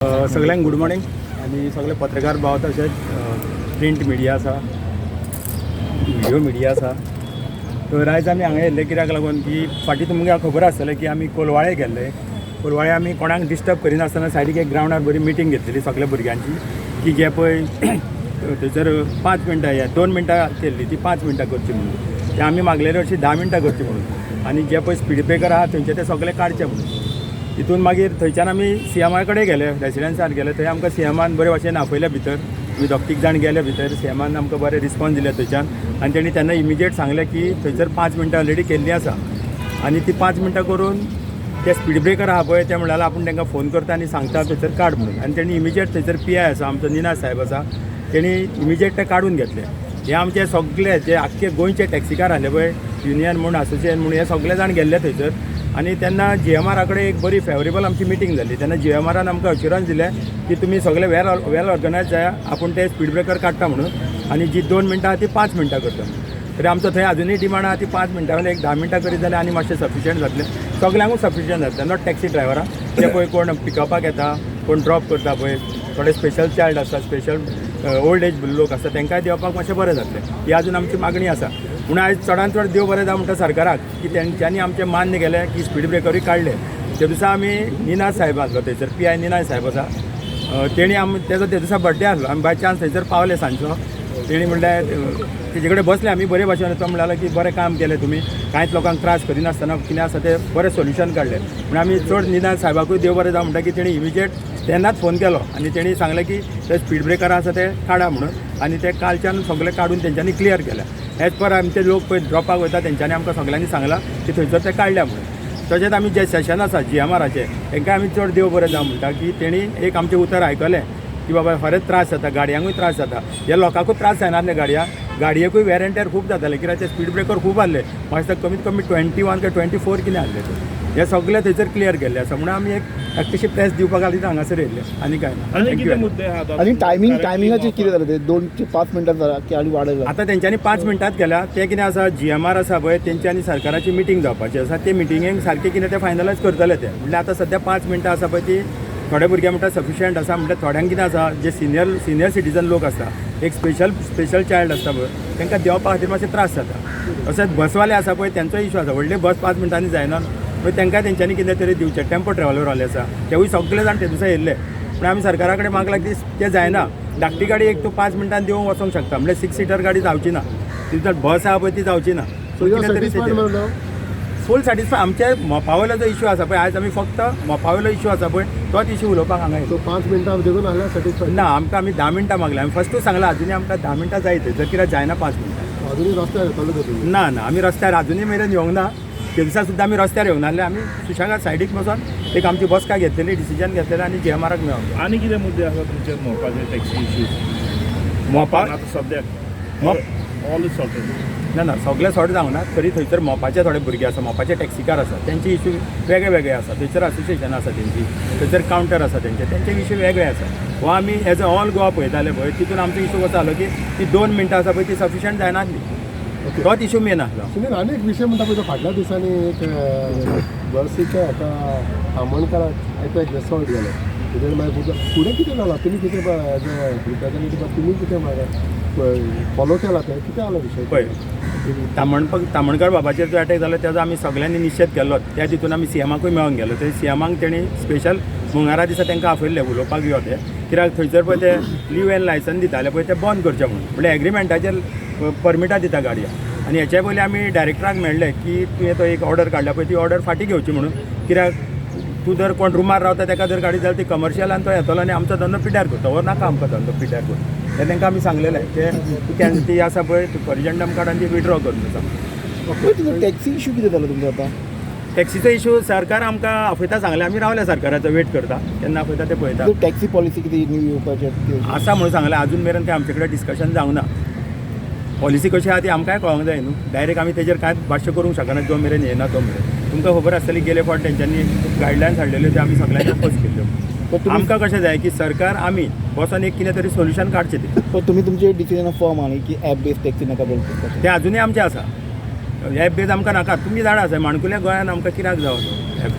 सगळ्यांक good morning आणि सगळे पत्रकार भाव तशेंच प्रिंट मिडिया आसा, व्हिडिओ मिडिया आसा. तर आयज आमी हांगा येयल्ले कित्याक लागून की फाटीं तुमकां खबर आसतलें की आमी कोलवाळे गेल्ले. कोलवाळे आमी कोणाक डिस्टर्ब करिनासतना सायडीक एक ग्रावंडार बरी मिटींग घेतलेली सगळ्या भुरग्यांची की जे पळय थंयसर 5 मिनटां 2 मिनटां केल्ली ती 5 मिनटां करची म्हणून. ते आमी मागलेली अशी 10 मिनटां करची म्हणून आनी जे पळय स्पीड ब्रेकर आहा थंयचे ते सगळे काडचे म्हणून. तितून मागीर थंयच्यान आमी सीएमा कडेन गेले, रेसिडेंसार गेले. थंय आमकां सीएमान बरे भशेन आपयले भितर. आमी दोग तीग जाण गेले भितर. सीएमान आमकां बरें रिस्पॉन्स दिले थंयच्यान आनी तेणी तेन्ना इमिजिएट सांगलें की थंयसर 5 मिनटां ऑलरेडी केल्ली आसा आनी ती 5 मिनटां करून ते स्पीड ब्रेकर आहा पळय ते म्हणल्यार आपूण तांकां फोन करता आनी सांगता थंयसर काड म्हणून. आनी तेणी इमिजिएट थंयसर PI आसा आमचो निनाद साहेब आसा, तेणी इमिजिएट ते काडून घेतले. हे आमचे सगळे जे आख्खे गोंयचे टॅक्सीकार आसले पळय, युनियन म्हूण असोसिएशन म्हूण हे सगळे जाण गेल्ले थंयसर. आनी तेन्ना GMR कडेन एक बरी फेवरेबल आमची मिटींग जाली. तेन्ना GMRन आमकां अश्युरन्स दिलें की तुमी सगळे वेल ऑर्गनायज जाया, आपूण ते स्पीड ब्रेकर काडटा म्हणून आनी जी 2 मिनटां आहा ती 5 मिनटां करता म्हणून. तरी आमचो थंय अजुनूय डिमांड आहा ती 5 मिनटां वयले एक 10 मिनटां करीत जाल्यार आनी मातशें सफिशियंट जातलें. सगल्यांकूच सफिशियंट जातलें, नॉट टॅक्सी ड्रायव्हरां. ते पळय कोण पिकअपाक येता, कोण ड्रॉप करता पळय, थोडे स्पेशल चायल्ड आसता, स्पेशल ओल्ड एज लोक आसता, तांकांय देवपाक मातशें बरें जातलें. ही आजून आमची मागणी आसा. पूण आयज चडांत चड देव बरें जावं म्हणटा सरकाराक की तेंच्यांनी आमचें मान्य केलें की स्पीड ब्रेकरूय काडले. ते दिसा आमी निनाद साहेब आसलो थंयसर, PI निनाद साहेब आसा, तेणी तेजो ते दिसा बड्डे आसलो. आमी बाय चान्स थंयसर पावले सांजचो. तेणी म्हणल्यार तेजे कडेन बसले आमी बरे भाशेन. तो म्हणटालो की बरें काम केलें तुमी, कांयच लोकांक त्रास करिनासतना कितें आसा तें बरें सोल्युशन काडलें. पूण आमी चड निनाद साहेबाकूय देव बरें जावं म्हणटा की तेणी इमिजिएट तेन्नाच फोन केलो आनी तेणी सांगलें की ते स्पीड ब्रेकर आसा ते काडा म्हणून आनी ते कालच्यान सगळे काडून तेंच्यांनी क्लियर केल्या. एज पर आमचे लोक पळय ड्रॉपाक वयता तेंच्यांनी आमकां सगळ्यांनी सांगलां की थंयसर ते काडल्या म्हणून. तशेंच आमी जे सेशन आसा GMRचे तांकां आमी चड देव बरें जावं म्हणटा की तेणी एक आमचें उतर आयकलें की बाबा खरेंच त्रास जाता, गाडयांकूय त्रास जाता. हे लोकांकूच त्रास जायनासले गाडयेकूय वेर एंड टेर खूब जाताले कित्याक ते स्पीड ब्रेकर खूब आहले. म्हाका कमीत कमी 21 काय 24 कितें आहले ते. हे सगळे थंयसर क्लियर केल्ले आसा म्हणून आमी एक धाकटीशी प्रेस दिवपाक लागली हांगासर येयल्ले आनी काय ना. आणि टायमिंगाचे कितें जालें ते 2 ते 5 मिनटां जाला की आनी वाडयला? आतां तेंच्यांनी 5 मिनटांच केल्या. ते कितें आसा GMR आसा पळय तेंच्यांनी सरकाराची मिटींग जावपाची आसा. ते मिटिंगेक सारकें कितें ते फायनलायज करतले ते. म्हणल्यार आतां सद्या 5 मिनटां आसा पळय ती थोडे भुरगे म्हणटा सफिशियंट आसा. म्हणल्यार थोड्यांक कितें आसा जे सिनियर सिटीजन लोक आसता, एक स्पेशल चायल्ड आसता पळय, तांकां देंवपा खातीर मातशे त्रास जाता. तशेंच बसवाले आसा पळय तेंचो इश्यू आसा. व्हडली बस 5 मिनटांनी जायना पळय, तांकां तेंच्यांनी कितें तरी दिवचें. टेम्पो ट्रॅव्हलरवाले आसा तेवूय सगळे जाण ते दिसा येयल्ले. पूण आमी सरकारा कडेन मागलां की ते जायना. धाकटी गाडी एक तूं 5 मिनटांनी देवूंक वचोंक शकता, म्हणल्यार 6 सीटर गाडी जावची ना. ती बस आहा पळय ती जावची ना. सो कितें तरी फूल सॅटिस्फाय. आमचे मोपावयलो जो इश्यू आसा पळय, आयज आमी फक्त मोपावयलो इश्यू आसा पळय तोच इश्यू उलोवपाक हांगा येयलो. 5 मिनटां देखून आहल्या सॅटिस्फाय ना. आमी 10 मिनटां मागल्या. आमी फस्टूच सांगलां अजुनूय आमकां 10 मिनटां जाय जर कित्याक जायना 5 मिनटां. अजुनूय रस्त्यार येतलो तुमी? ना आमी रस्त्यार अजुनूय मेरेन येवंक ना. ते दिसा सुद्दां आमी रस्त्यार येवंक नासले. आमी सुशेगाद सायडीक बसून एक आमची बसका घेतलेली, डिसिजन घेतलेलें आनी GMRक मेळोंक. आनी कितें मुद्दे आसा तुमचे मोपाचे टॅक्सी इश्यूज मोपाक आतां सद्याक मोप ऑल इज सॉर्टेड? ना सगळे सॉर्ट जावंक ना. तरी थंयसर मोपाचे थोडे भुरगे आसा, मोपाचे टॅक्सीकार आसा, तेंचे इश्यू वेगळे वेगळे आसा. थंयसर असोसिएशन आसा तेंची, थंयसर कावंटर आसा तेंचे इश्यू वेगळे आसा. हो आमी एज अ ऑल गोवा पळयताले पळय, तितून आमचो इश्यू कसो जालो की ती 2 मिनटां आसा पळय ती सफिशियंट जायनासली. तोच इश्यू मेन आसलो. सुनील, आनी एक विशय म्हणटा पळय तो फाटल्या दिसांनी एक बसीच्या हाका आमोणकाराक एकटो एक रेसॉर्ट गेलो. तेजेर मागीर फुडें कितें जालां? तुमी कितें रिप्रेझेंटेटीव तुमी कितें फॉलो केला ते कितें जालो विशय? पळय तामणकर बाबाचेर जो अटॅक जालो तेजो आमी सगळ्यांनी निशेध केल्लो. त्या तितून आमी CMाकूय मेळोंक गेलो. थंय CMाक तेणी स्पेशल मंगळारा दिसा तांकां आपयल्ले उलोवपाक यो ते. कित्याक थंयसर पळय ते लीव एंड लायसन दिताले पळय ते बंद करचे म्हणून. म्हणजे एग्रिमेंटाचेर परमिटां दिता गाडया. आनी हेच्या पयलीं आमी डायरेक्टराक मेळ्ळे की तुवें तो एक ऑर्डर काडला पळय ती ऑर्डर फाटीं घेवची म्हणून. कित्याक तूं जर कोण रुमार रावता ताका जर गाडी जाल्यार ती कमर्शियलान तो येतलो आनी आमचो धंदो पिड्यार करता. हो नाका आमकां धंदो पिड्यार करून. तें तांकां आमी सांगलेलें ते ती आसा पळय करिजंडम कार्ड आनी ती विड्रॉ करून आसा. तुजो टॅक्सी इश्यू कितें जालो तुमचो आतां? टॅक्सीचो इश्यू सरकार आमकां आपयता सांगलें. आमी रावल्या सरकाराचो वेट करता केन्ना आपयता ते पळयता. टॅक्सी पॉलिसी कितें न्यू येवपाचें आसा म्हणून सांगलें. अजून मेरेन तें आमचे कडेन डिस्कशन जावंक ना. पॉलिसी कशी आहा ती आमकांय कळोंक जाय न्हू. डायरेक्ट आमी तेजेर कांयच भाश्य करूंक शकना जो मेरेन येना तो मेरेन. तुमकां खबर आसतली गेले फावट तेंच्यांनी गायडलायन्स हाडलेल्यो त्यो आमी सगळ्यांनी अपोज केल्ल्यो. आमकां कशें जाय की सरकार आमी बसून एक कितें तरी सोल्युशन काडचें ते. पण तुमी तुमचे डिसिजन फॉर्म आनी की ॲप बेस्ड टॅक्सी नाका बोलता ते अजुनूय आमचें आसा. ॲप बेज आमकां नाका. तुमी जाणा आसा माणकुल्या गोंयान आमकां कित्याक जावं तो ॲप.